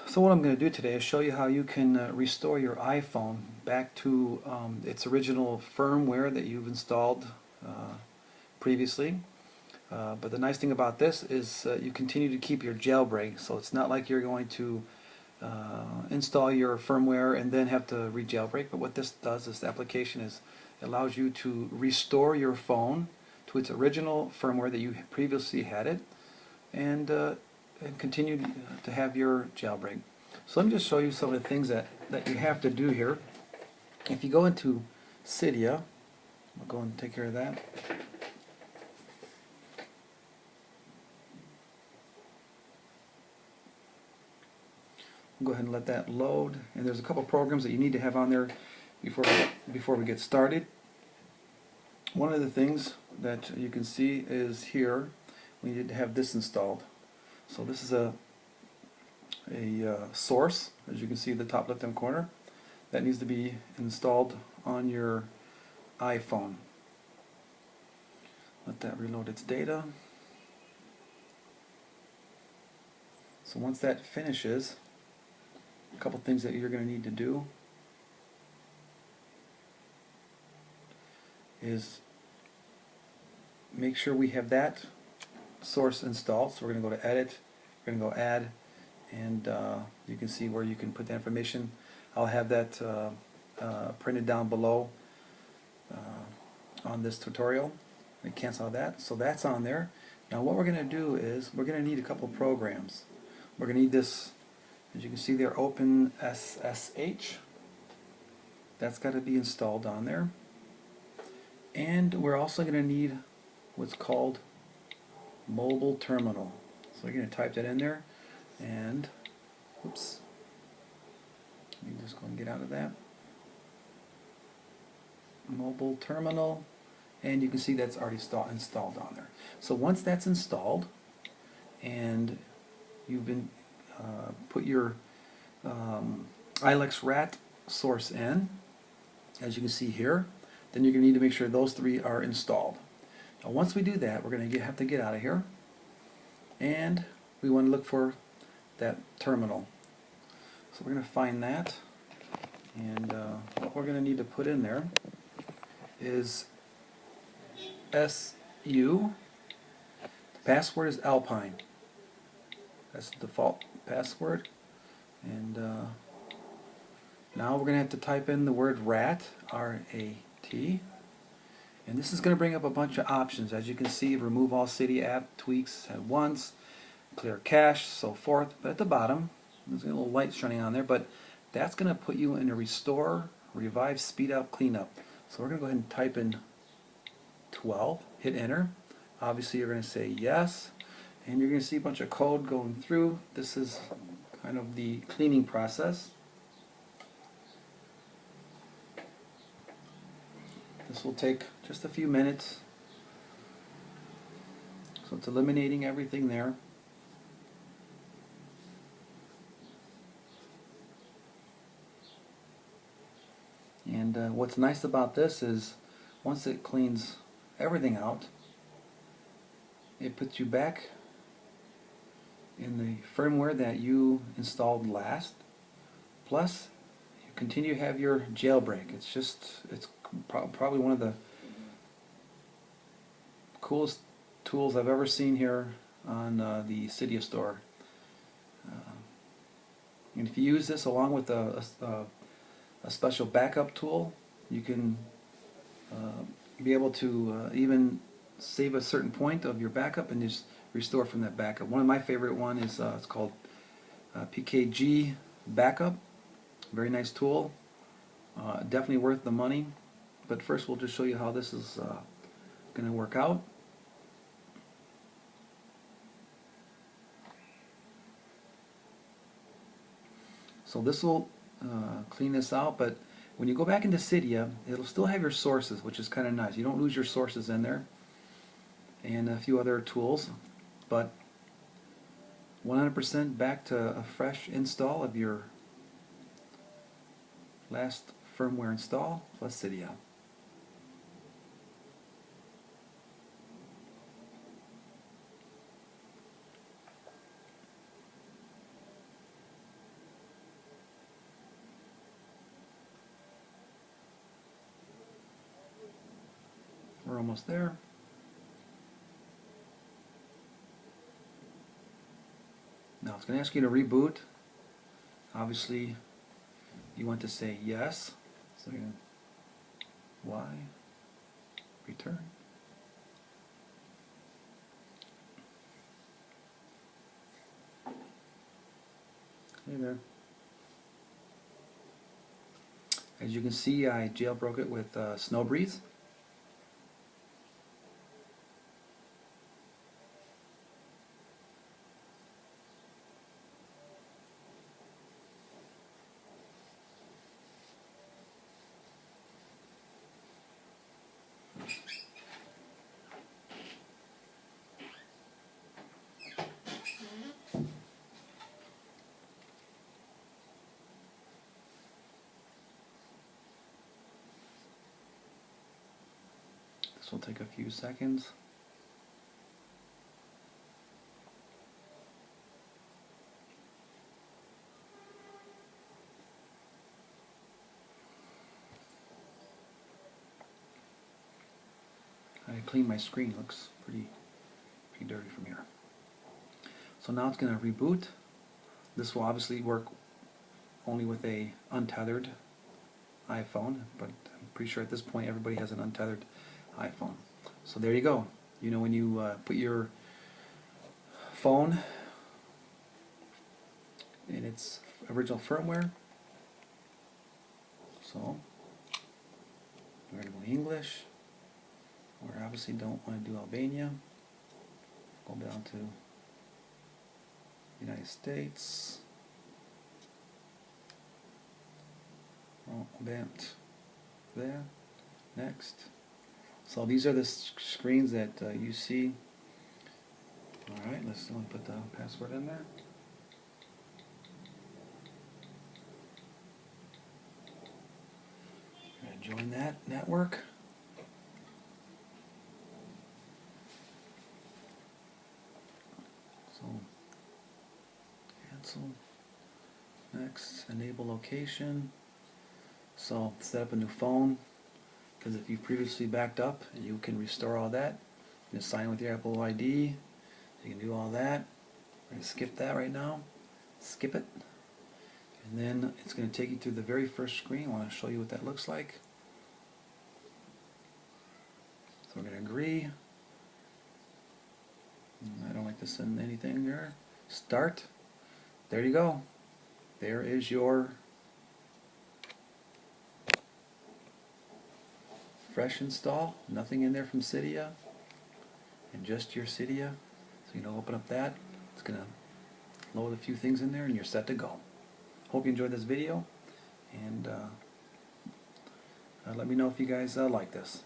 So what I'm going to do today is show you how you can restore your iPhone back to its original firmware that you've installed previously. But the nice thing about this is you continue to keep your jailbreak, so it's not like you're going to install your firmware and then have to re-jailbreak. But what this does, this application, is it allows you to restore your phone to its original firmware that you previously had it, and continue to have your jailbreak. So let me just show you some of the things that you have to do here. If you go into Cydia, I'll go and take care of that. Go ahead and let that load, and there's a couple programs that you need to have on there before we get started. One of the things that you can see is here we need to have this installed. So this is a source, as you can see in the top left hand corner, that needs to be installed on your iPhone. Let that reload its data. So once that finishes, a couple things that you're going to need to do is make sure we have that source installed. So we're going to go to Edit, we're going to go Add, and you can see where you can put the information. I'll have that printed down below on this tutorial. And cancel that. So that's on there. Now what we're going to do is we're going to need a couple programs. We're going to need this, as you can see there, OpenSSH. That's got to be installed on there. And we're also going to need what's called MobileTerminal. So you're going to type that in there, and oops, let me just go and get out of that. MobileTerminal, and you can see that's already installed on there. So once that's installed and you've been put your iLEX R.A.T source in, as you can see here, then you're going to need to make sure those three are installed. Now once we do that, we're going to have to get out of here, and we want to look for that terminal. So we're going to find that, and what we're going to need to put in there is SU. The password is Alpine. That's the default password. And now we're going to have to type in the word R.A.T, R-A.T. And this is going to bring up a bunch of options. As you can see, remove all Cydia app tweaks at once, clear cache, so forth. But at the bottom, there's a little light shining on there, but that's going to put you in a restore, revive, speed up, clean up. So we're going to go ahead and type in 12, hit enter. Obviously you're going to say yes, and you're going to see a bunch of code going through. This is kind of the cleaning process. This will take just a few minutes. So it's eliminating everything there. And what's nice about this is once it cleans everything out, it puts you back in the firmware that you installed last. Plus, you continue to have your jailbreak. It's probably one of the coolest tools I've ever seen here on the Cydia store. And if you use this along with a special backup tool, you can be able to even save a certain point of your backup and just restore from that backup. One of my favorite one is it's called PKG Backup. Very nice tool. Definitely worth the money. But first we'll just show you how this is going to work out. So this will clean this out, but when you go back into Cydia, it'll still have your sources, which is kind of nice. You don't lose your sources in there, and a few other tools, but 100% back to a fresh install of your last firmware install plus Cydia. We're almost there. Now it's going to ask you to reboot. Obviously, you want to say yes. So you're going to Y, return. Hey there. As you can see, I jailbroke it with Snowbreeze. This will take a few seconds. I cleaned my screen, looks pretty dirty from here. So now it's going to reboot. This will obviously work only with a untethered iPhone, but I'm pretty sure at this point everybody has an untethered iPhone. So there you go. You know, when you put your phone in its original firmware, so we're going to go English. We obviously don't want to do Albania. Go down to United States. Oh, bent there. Next. So these are the screens that you see. Alright, let's put the password in there. Join that network. So cancel. Next, enable location. So set up a new phone, because if you previously backed up, you can restore all that. You can sign with your Apple ID. You can do all that. We're going to skip that right now. Skip it. And then it's going to take you through the very first screen. I want to show you what that looks like. So we're going to agree. I don't like to send anything there. Start. There you go. There is your fresh install. Nothing in there from Cydia. And just your Cydia. So you know, open up that. It's going to load a few things in there and you're set to go. Hope you enjoyed this video. And let me know if you guys like this.